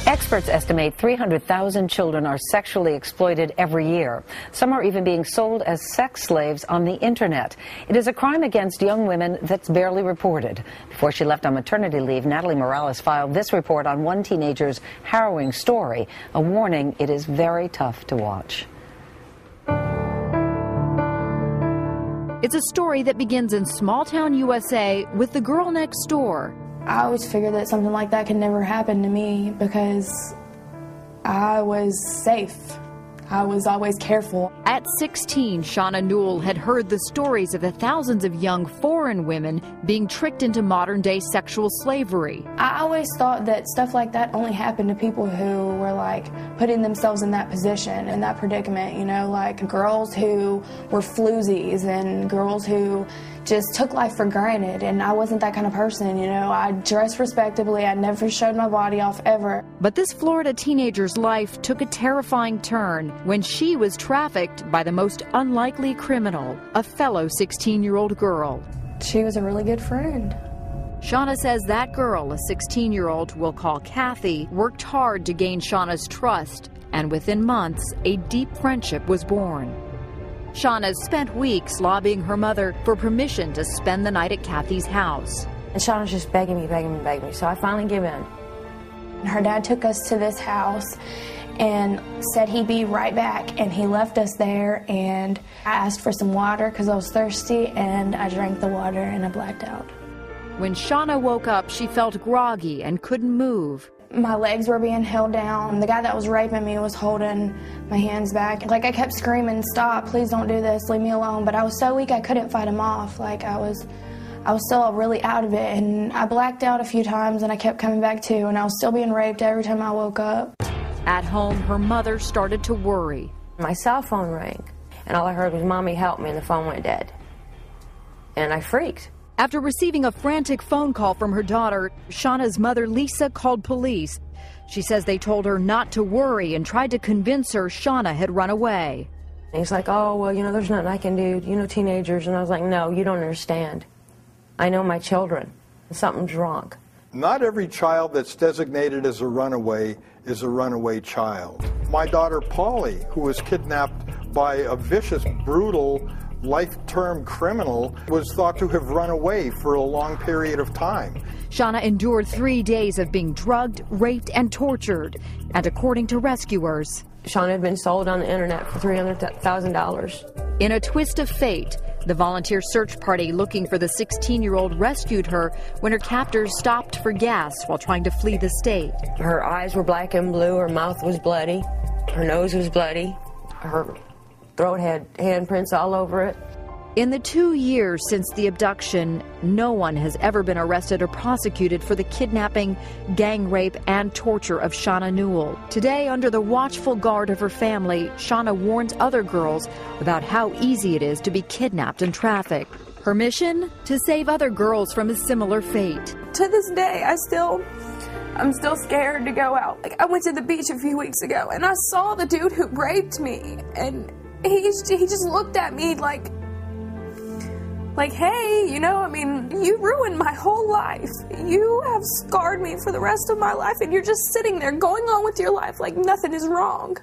Experts estimate 300,000 children are sexually exploited every year. Some are even being sold as sex slaves on the internet. It is a crime against young women that's barely reported. Before she left on maternity leave, Natalie Morales filed this report on one teenager's harrowing story. A warning, it is very tough to watch. It's a story that begins in small-town USA with the girl next door. I always figured that something like that could never happen to me because I was safe. I was always careful. At 16, Shauna Newell had heard the stories of the thousands of young foreign women being tricked into modern-day sexual slavery. I always thought that stuff like that only happened to people who were like putting themselves in that position, in that predicament, you know, like girls who were floozies and girls who just took life for granted, and I wasn't that kind of person, you know. I dressed respectably, I never showed my body off ever. But this Florida teenager's life took a terrifying turn when she was trafficked by the most unlikely criminal, a fellow 16-year-old girl. She was a really good friend. Shauna says that girl, a 16-year-old we'll call Kathy, worked hard to gain Shauna's trust, and within months, a deep friendship was born. Shauna spent weeks lobbying her mother for permission to spend the night at Kathy's house. And Shauna's just begging me, so I finally gave in. Her dad took us to this house and said he'd be right back, and he left us there, and I asked for some water because I was thirsty, and I drank the water and I blacked out. When Shauna woke up, she felt groggy and couldn't move. My legs were being held down. The guy that was raping me was holding my hands back. Like, I kept screaming, "Stop, please don't do this, leave me alone." But I was so weak I couldn't fight him off. Like, I was still really out of it, and I blacked out a few times and I kept coming back to, and I was still being raped every time I woke up. At home, her mother started to worry. My cell phone rang, and all I heard was, "Mommy, help me," and the phone went dead. And I freaked. After receiving a frantic phone call from her daughter, Shauna's mother, Lisa, called police. She says they told her not to worry and tried to convince her Shauna had run away. He's like, "Oh, well, you know, there's nothing I can do, you know, teenagers." And I was like, "No, you don't understand. I know my children. Something's wrong." Not every child that's designated as a runaway is a runaway child. My daughter, Polly, who was kidnapped by a vicious, brutal, life-term criminal, was thought to have run away for a long period of time. Shauna endured 3 days of being drugged, raped, and tortured. And according to rescuers, Shauna had been sold on the internet for $300,000. In a twist of fate, the volunteer search party looking for the 16-year-old rescued her when her captors stopped for gas while trying to flee the state. Her eyes were black and blue, her mouth was bloody, her nose was bloody, her throat had handprints all over it. In the 2 years since the abduction, no one has ever been arrested or prosecuted for the kidnapping, gang rape, and torture of Shauna Newell. Today, under the watchful guard of her family, Shauna warns other girls about how easy it is to be kidnapped and trafficked. Her mission? To save other girls from a similar fate. To this day, I'm still scared to go out. Like, I went to the beach a few weeks ago and I saw the dude who raped me, and he just looked at me like, hey, you know, I mean, you ruined my whole life. You have scarred me for the rest of my life, and you're just sitting there going on with your life like nothing is wrong.